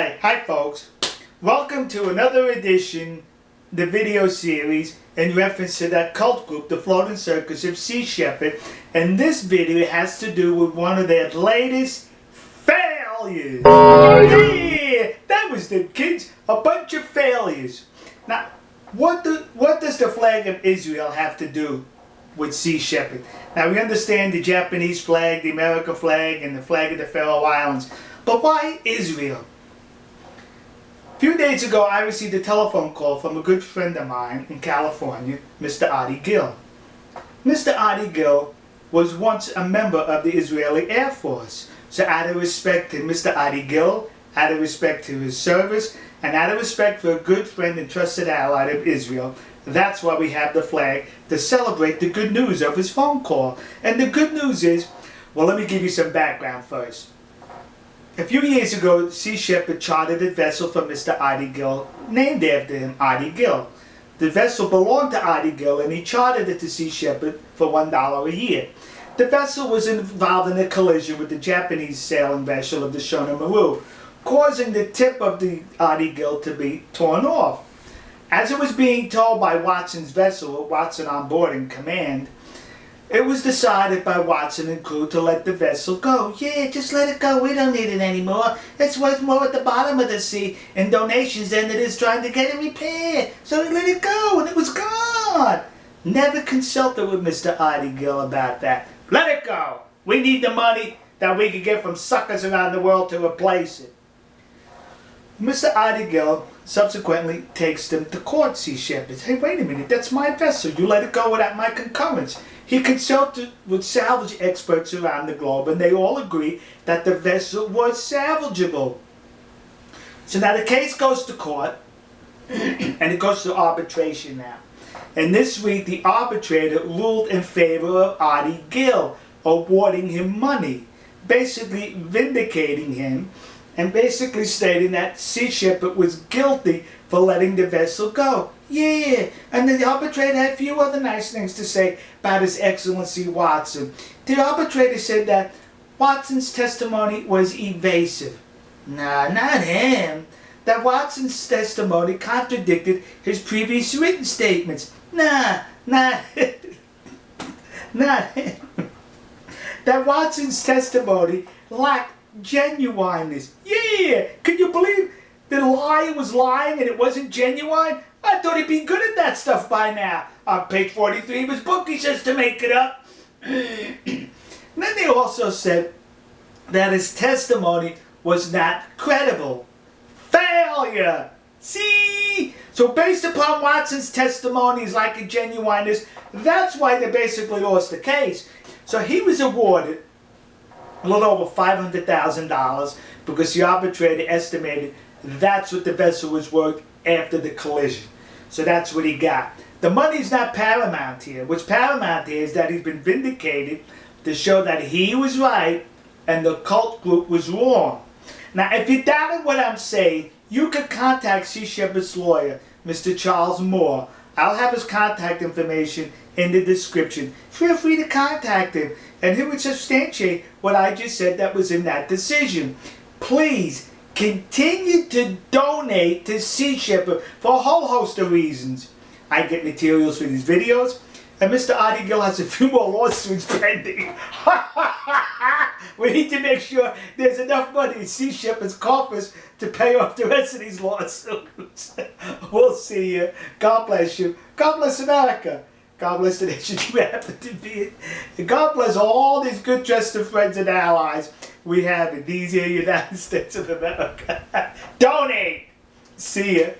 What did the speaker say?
Alright, hi folks. Welcome to another edition, the video series, in reference to that cult group, the Floating Circus of Sea Shepherd. And this video has to do with one of their latest failures. Yeah, that was the kids, a bunch of failures. Now, what does the flag of Israel have to do with Sea Shepherd? Now, we understand the Japanese flag, the American flag, and the flag of the Faroe Islands. But why Israel? A few days ago, I received a telephone call from a good friend of mine in California, Mr. Ady Gil. Mr. Ady Gil was once a member of the Israeli Air Force. So out of respect to Mr. Ady Gil, out of respect to his service, and out of respect for a good friend and trusted ally of Israel, that's why we have the flag, to celebrate the good news of his phone call. And the good news is, well, let me give you some background first. A few years ago, Sea Shepherd chartered a vessel for Mr. Ady Gil, named after him, Ady Gil. The vessel belonged to Ady Gil, and he chartered it to Sea Shepherd for $1 a year. The vessel was involved in a collision with the Japanese sailing vessel of the Shonan Maru, causing the tip of the Ady Gil to be torn off. As it was being towed by Watson's vessel, with Watson on board in command, it was decided by Watson and crew to let the vessel go. Yeah, just let it go. We don't need it anymore. It's worth more at the bottom of the sea in donations than it is trying to get it repaired. So they let it go, and it was gone. Never consulted with Mr. Ady Gil about that. Let it go. We need the money that we could get from suckers around the world to replace it. Mr. Ady Gil subsequently takes them to court, Sea Shepherd. Hey, wait a minute, that's my vessel. You let it go without my concurrence. He consulted with salvage experts around the globe, and they all agree that the vessel was salvageable. So now the case goes to court, and it goes to arbitration now. And this week, the arbitrator ruled in favor of Ady Gil, awarding him money, basically vindicating him, and basically stating that Sea Shepherd was guilty for letting the vessel go. Yeah, and the arbitrator had a few other nice things to say about His Excellency Watson. The arbitrator said that Watson's testimony was evasive. Nah, not him. That Watson's testimony contradicted his previous written statements. Nah, not him. That Watson's testimony lacked genuineness. Yeah, can you believe the liar was lying and it wasn't genuine? I thought he'd be good at that stuff by now. On page 43 of his book, he says to make it up. Then they also said that his testimony was not credible. Failure! See? So based upon Watson's testimonies like a genuineness, that's why they basically lost the case. So he was awarded a little over $500,000 because the arbitrator estimated that's what the vessel was worth after the collision. So that's what he got. The money's not paramount here. What's paramount here is that he's been vindicated to show that he was right and the cult group was wrong. Now, if you doubted what I'm saying, you could contact Sea Shepherd's lawyer, Mr. Charles Moore. I'll have his contact information in the description. Feel free to contact him, and he would substantiate what I just said that was in that decision. Please continue to donate to Sea Shepherd for a whole host of reasons. I get materials for these videos, and Mr. Ady Gil has a few more lawsuits pending. We need to make sure there's enough money in Sea Shepherd's coffers to pay off the rest of these lawsuits. We'll see you. God bless you. God bless America. God bless the nation you happen to be in. And God bless all these good trusted friends and allies we have in these here United States of America. Donate! See ya.